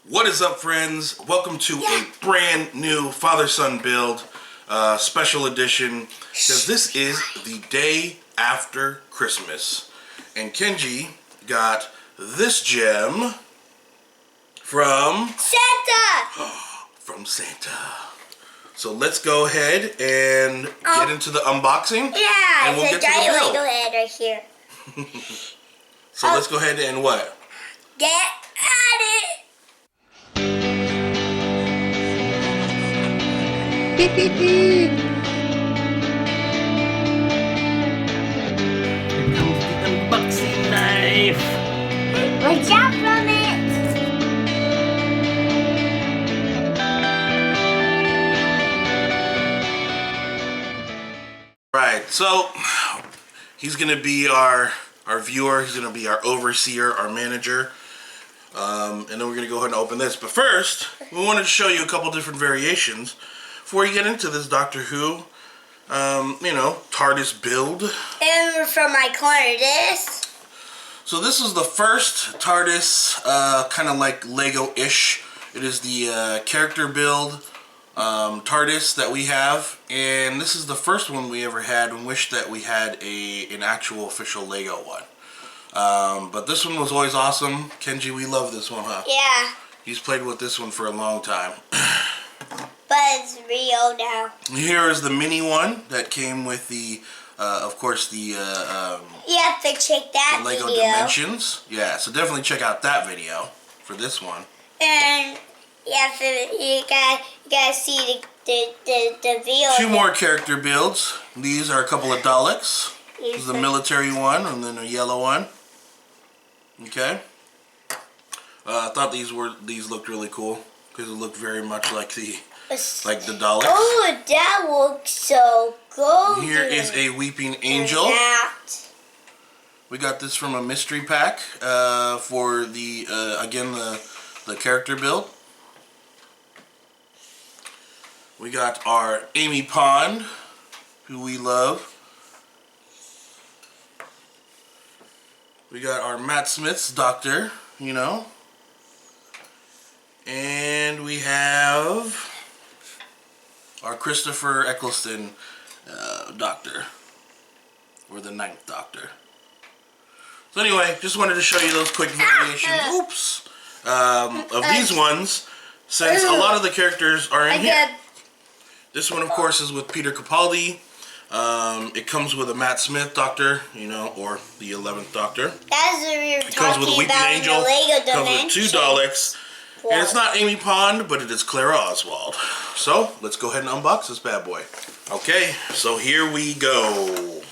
What is up, friends? Welcome to a brand new father-son build, special edition, because this is the day after Christmas. And Kenji got this gem from Santa! From Santa. So let's go ahead and get into the unboxing. Yeah, and we'll it's a giant Lego head right here. So let's go ahead and what? Get at it! Here comes the unboxing knife. Watch out from it! Right, so he's gonna be our viewer, he's gonna be our overseer, our manager. And then we're gonna go ahead and open this. But first, we wanted to show you a couple different variations before you get into this Doctor Who, TARDIS build. And from my corner, this. So this is the first TARDIS, kind of like Lego-ish. It is the character build TARDIS that we have, and this is the first one we ever had, and wish that we had an actual official Lego one. But this one was always awesome. Kenji, we love this one, huh? Yeah. He's played with this one for a long time. But it's real now. Here is the mini one that came with the, of course, the You have to check that the Lego video. Dimensions. Yeah, so definitely check out that video for this one. And you gotta see the video. Two more character builds. These are a couple of Daleks. This is the military one, and then a yellow one. Okay. I thought these looked really cool because it looked very much like the Daleks. Oh, that looks so good. Here is a weeping angel. We got this from a mystery pack for the again the character build. We got our Amy Pond, who we love. We got our Matt Smith's Doctor, and we have our Christopher Eccleston Doctor, or the 9th Doctor. So anyway, just wanted to show you those quick variations, of these ones, since a lot of the characters are in here. This one, of course, is with Peter Capaldi. It comes with a Matt Smith Doctor, or the 11th Doctor. That's what we were It comes with a Weeping Angel. It comes with 2 Daleks. And it's not Amy Pond, but it is Clara Oswald. So, let's go ahead and unbox this bad boy. Okay, so here we go.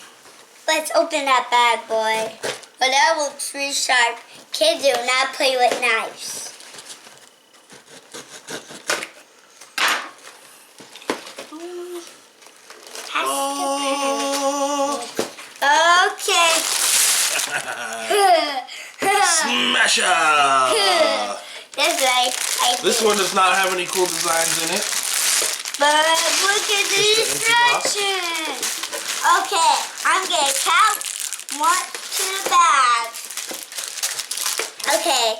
Let's open that bad boy. Well, that looks pretty sharp. Kids do not play with knives. Okay. Smasher! That's right. This one does not have any cool designs in it. But look at the instructions. Okay, I'm gonna count 1 to the back. Okay,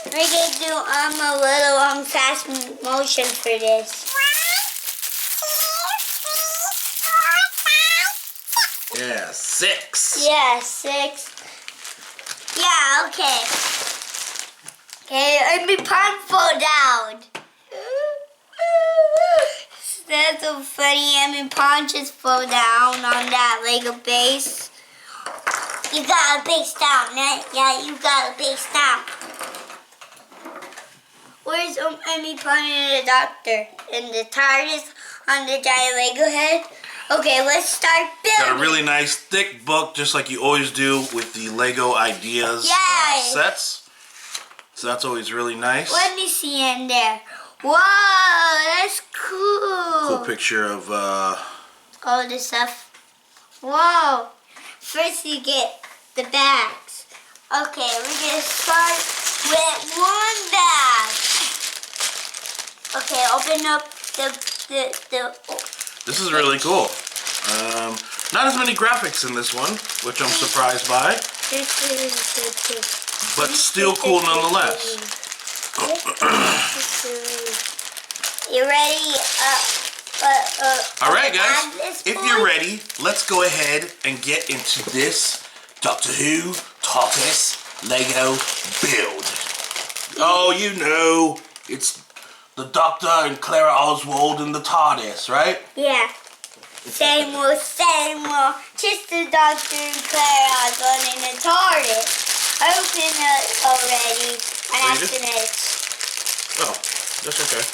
we're gonna do a little fast motion for this. Yeah, 6. Yeah, 6. Yeah, okay. Okay, let me pun fall down. That's so funny. I mean, Pawn just fall down on that Lego base. You got a base down, right? Yeah, you got a base down. Where's Amy Pawn and the Doctor? And the TARDIS on the giant Lego head? Okay, let's start building. Got a really nice thick book, just like you always do with the Lego Ideas sets. So that's always really nice. Let me see in there. Whoa, that's cool. Cool picture of all this stuff. Whoa. First you get the bags. Okay, we're gonna start with 1 bag. Okay, open up the This is really cool. Not as many graphics in this one, which I'm surprised by. But still cool nonetheless. You ready? Alright guys, if you're ready, let's go ahead and get into this Doctor Who TARDIS Lego build. Oh, you know, it's the Doctor and Clara Oswald in the TARDIS, right? Yeah. Same old. Just the Doctor and Clara Oswald in the TARDIS. Open it already. And Read it? after this. Oh, that's okay.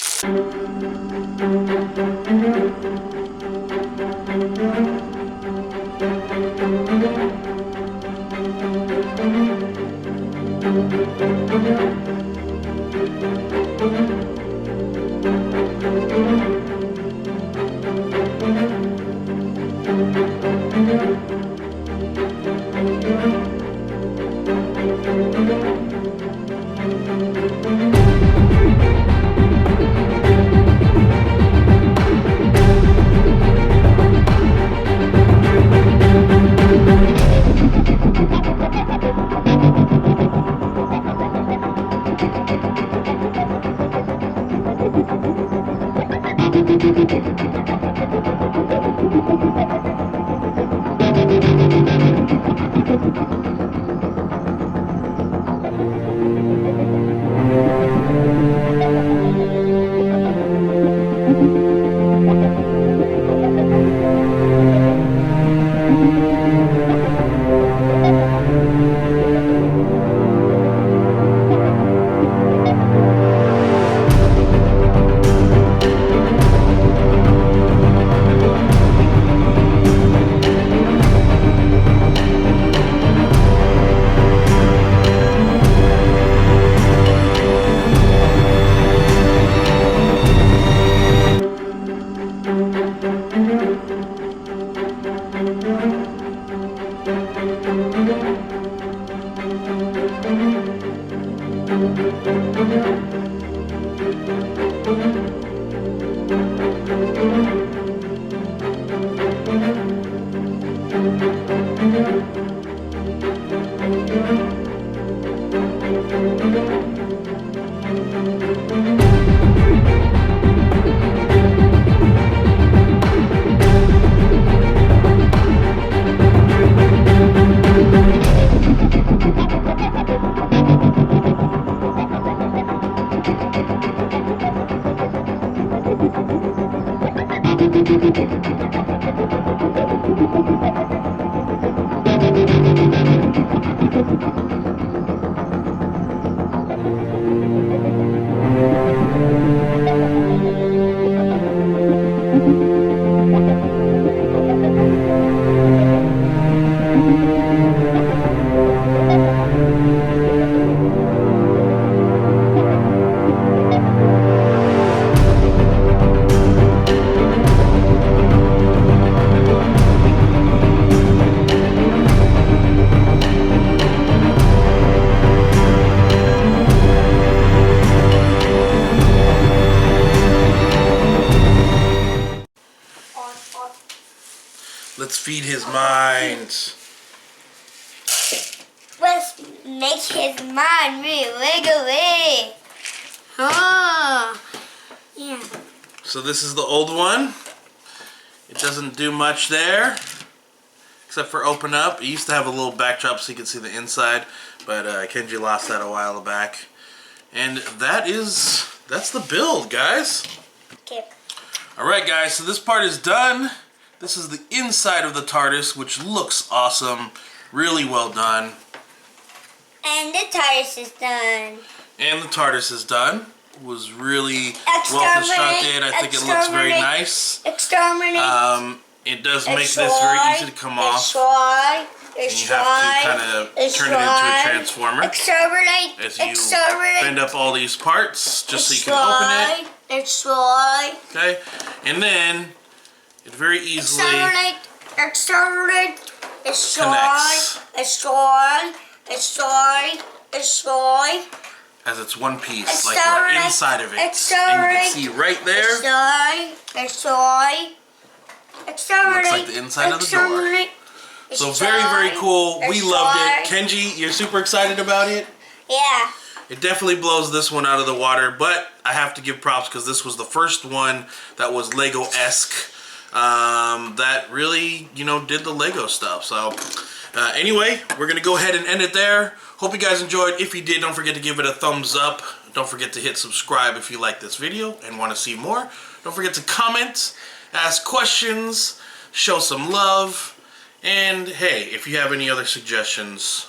Let's feed his mind. Let's make his mind really wiggly. Oh, yeah. So this is the old one. It doesn't do much there, except for open up. It used to have a little backdrop so you could see the inside, but Kenji lost that a while back. And that's the build, guys. Okay. Alright guys, so this part is done. This is the inside of the TARDIS, which looks awesome. Really well done. And the TARDIS is done. And the TARDIS is done. Was really well constructed. I think it looks very nice. Exterminate. It does make this very easy to come off. And you have to kind of turn it into a transformer. Exterminate. As you bend up all these parts, just so you can open it. Okay, and then it very easily connects as it's one piece, like we're inside of it. And you can see right there. Looks like the inside of the door. So very, very cool. We loved it. Kenji, you're super excited about it? Yeah. It definitely blows this one out of the water, but I have to give props because this was the first one that was Lego-esque, that really, you know, did the Lego stuff. So anyway, we're gonna go ahead and end it there. Hope you guys enjoyed. If you did, don't forget to give it a thumbs up. Don't forget to hit subscribe if you like this video and want to see more. Don't forget to comment, ask questions, show some love, and hey, if you have any other suggestions,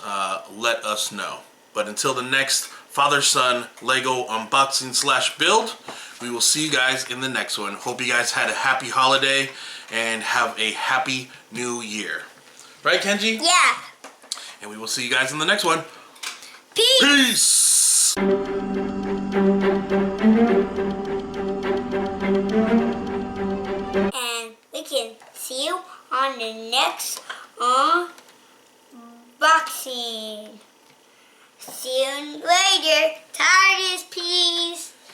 let us know. But until the next father-son Lego unboxing / build, we will see you guys in the next one. Hope you guys had a happy holiday and have a happy new year. Right, Kenji? Yeah. And we will see you guys in the next one. Peace. Peace!